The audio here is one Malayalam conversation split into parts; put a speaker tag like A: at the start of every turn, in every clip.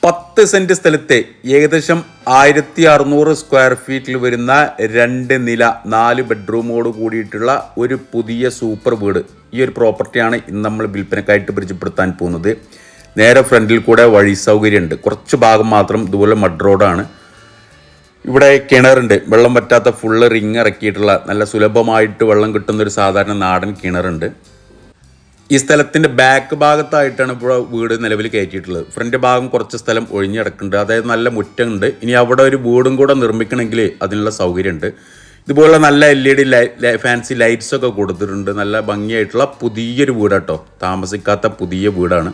A: 10 സെന്റ് സ്ഥലത്തെ ഏകദേശം 1600 സ്ക്വയർ ഫീറ്റിൽ വരുന്ന 2 നില 4 ബെഡ്റൂമോട് കൂടിയിട്ടുള്ള ഒരു പുതിയ സൂപ്പർ വീട്. ഈ ഒരു പ്രോപ്പർട്ടിയാണ് ഇന്ന് നമ്മൾ വിൽപ്പനക്കായിട്ട് പരിചയപ്പെടുത്താൻ പോകുന്നത്. നേരെ ഫ്രണ്ടിൽ കൂടെ വഴി സൗകര്യമുണ്ട്. കുറച്ച് ഭാഗം മാത്രം ഇതുപോലെ മഡ് റോഡാണ്. ഇവിടെ കിണറുണ്ട്. വെള്ളം പറ്റാത്ത ഫുള്ള് റിങ് ഇറക്കിയിട്ടുള്ള നല്ല സുലഭമായിട്ട് വെള്ളം കിട്ടുന്നൊരു സാധാരണ നാടൻ കിണറുണ്ട്. ഈ സ്ഥലത്തിൻ്റെ ബാക്ക് ഭാഗത്തായിട്ടാണ് ഇപ്പോൾ വീട് നിലവിൽ കയറ്റിയിട്ടുള്ളത്. ഫ്രണ്ട് ഭാഗം കുറച്ച് സ്ഥലം ഒഴിഞ്ഞിടക്കുന്നുണ്ട്. അതായത് നല്ല മുറ്റമുണ്ട്. ഇനി അവിടെ ഒരു വീടും കൂടെ നിർമ്മിക്കണമെങ്കിൽ അതിനുള്ള സൗകര്യമുണ്ട്. ഇതുപോലുള്ള നല്ല LED ഫാൻസി ലൈറ്റ്സൊക്കെ കൊടുത്തിട്ടുണ്ട്. നല്ല ഭംഗിയായിട്ടുള്ള പുതിയൊരു വീടാട്ടോ. താമസിക്കാത്ത പുതിയ വീടാണ്.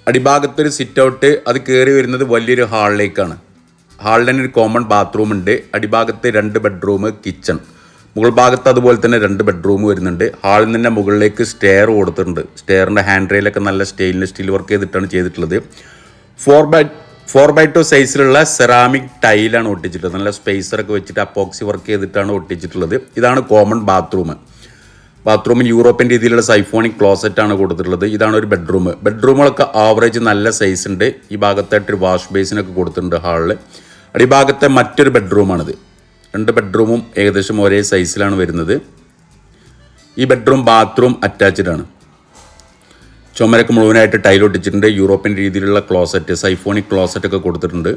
A: അടിഭാഗത്തൊരു സിറ്റ് ഔട്ട്, അത് കയറി വരുന്നത് വലിയൊരു ഹാളിലേക്കാണ്. ഹാളിൽ തന്നെ ഒരു കോമൺ ബാത്റൂം ഉണ്ട്. അടിഭാഗത്ത് 2 ബെഡ്റൂം, കിച്ചൺ. മുകൾ ഭാഗത്ത് അതുപോലെ തന്നെ 2 ബെഡ്റൂം വരുന്നുണ്ട്. ഹാളിൽ നിന്ന് മുകളിലേക്ക് സ്റ്റെയർ കൊടുത്തിട്ടുണ്ട്. സ്റ്റെയറിൻ്റെ ഹാൻഡ് റെയിലൊക്കെ നല്ല സ്റ്റെയിൻലെസ് സ്റ്റീൽ വർക്ക് ചെയ്തിട്ടാണ് ചെയ്തിട്ടുള്ളത്. 4x2 സൈസിലുള്ള സെറാമിക് ടൈലാണ് ഒട്ടിച്ചിട്ടുള്ളത്. നല്ല സ്പേസറൊക്കെ വെച്ചിട്ട് അപ്പോക്സി വർക്ക് ചെയ്തിട്ടാണ് ഒട്ടിച്ചിട്ടുള്ളത്. ഇതാണ് കോമൺ ബാത്റൂമിൽ യൂറോപ്യൻ രീതിയിലുള്ള സൈഫോണിക് ക്ലോസറ്റാണ് കൊടുത്തിട്ടുള്ളത്. ഇതാണ് ഒരു ബെഡ്റൂമുകളൊക്കെ ആവറേജ് നല്ല സൈസ് ഉണ്ട്. ഈ ഭാഗത്തായിട്ടൊരു വാഷ് ബേസിനൊക്കെ കൊടുത്തിട്ടുണ്ട് ഹാളിൽ. അടിഭാഗത്തെ മറ്റൊരു ബെഡ്റൂമാണിത്. 2 ബെഡ്റൂമും ഏകദേശം ഒരേ സൈസിലാണ് വരുന്നത്. ഈ ബാത്റൂം അറ്റാച്ച്ഡ് ആണ്. ചുമരൊക്കെ മുഴുവനായിട്ട് ടൈൽ ഒട്ടിച്ചിട്ടുണ്ട്. യൂറോപ്യൻ രീതിയിലുള്ള ക്ലോസറ്റ്, സൈഫോണിക് ക്ലോസറ്റ് ഒക്കെ കൊടുത്തിട്ടുണ്ട്.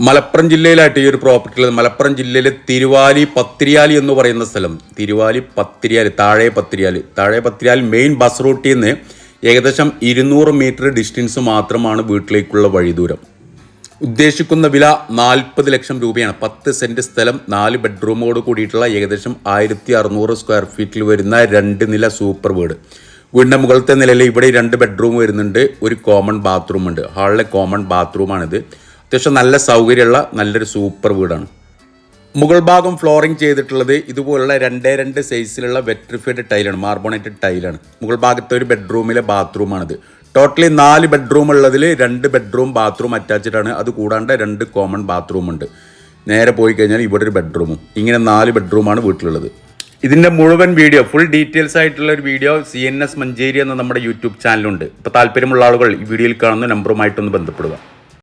A: മലപ്പുറം ജില്ലയിലായിട്ട് ഈ ഒരു പ്രോപ്പർട്ടി, മലപ്പുറം ജില്ലയിലെ തിരുവാലി പത്തിരിയാലി എന്ന് പറയുന്ന സ്ഥലം. തിരുവാലി പത്തിരിയാലി, താഴെ പത്തിരിയാലി മെയിൻ ബസ് റൂട്ടിൽ നിന്ന് ഏകദേശം 200 മീറ്റർ ഡിസ്റ്റൻസ് മാത്രമാണ് വീട്ടിലേക്കുള്ള വഴിദൂരം. ഉദ്ദേശിക്കുന്ന വില 40 ലക്ഷം രൂപയാണ്. 10 സെന്റ് സ്ഥലം, 4 ബെഡ്റൂമോട് കൂടിയിട്ടുള്ള ഏകദേശം 1600 സ്ക്വയർ ഫീറ്റിൽ വരുന്ന 2 നില സൂപ്പർ വീട്. വീടിൻ്റെ മുകളിലത്തെ നിലയിൽ ഇവിടെ 2 ബെഡ്റൂം വരുന്നുണ്ട്. ഒരു കോമൺ ബാത്റൂം ഉണ്ട്. ഹാളിലെ കോമൺ ബാത്റൂമാണിത്. അത്യാവശ്യം നല്ല സൗകര്യമുള്ള നല്ലൊരു സൂപ്പർ വീടാണ്. മുകൾ ഭാഗം ഫ്ലോറിംഗ് ചെയ്തിട്ടുള്ളത് ഇതുപോലുള്ള 2x2 സൈസിലുള്ള വെട്രിഫൈഡ് ടൈലാണ്, മാർബോണേറ്റഡ് ടൈലാണ്. മുകൾ ഭാഗത്തെ ഒരു ബെഡ്റൂമിലെ ബാത്റൂമാണിത്. ടോട്ടലി 4 ബെഡ്റൂം ഉള്ളതിൽ 2 ബെഡ്റൂം ബാത്റൂം അറ്റാച്ച്ഡ് ആണ്. അത് കൂടാണ്ട് 2 കോമൺ ബാത്റൂം ഉണ്ട്. നേരെ പോയി കഴിഞ്ഞാൽ ഇവിടെ ഒരു ബെഡ്റൂമും. ഇങ്ങനെ 4 ബെഡ്റൂമാണ് വീട്ടിലുള്ളത്. ഇതിൻ്റെ മുഴുവൻ വീഡിയോ, ഫുൾ ഡീറ്റെയിൽസ് ആയിട്ടുള്ള ഒരു വീഡിയോ CNS മഞ്ചേരി എന്ന നമ്മുടെ യൂട്യൂബ് ചാനലുണ്ട്. ഇപ്പോൾ താല്പര്യമുള്ള ആളുകൾ ഈ വീഡിയോയിൽ കാണുന്ന നമ്പറുമായിട്ടൊന്ന് ബന്ധപ്പെടുക.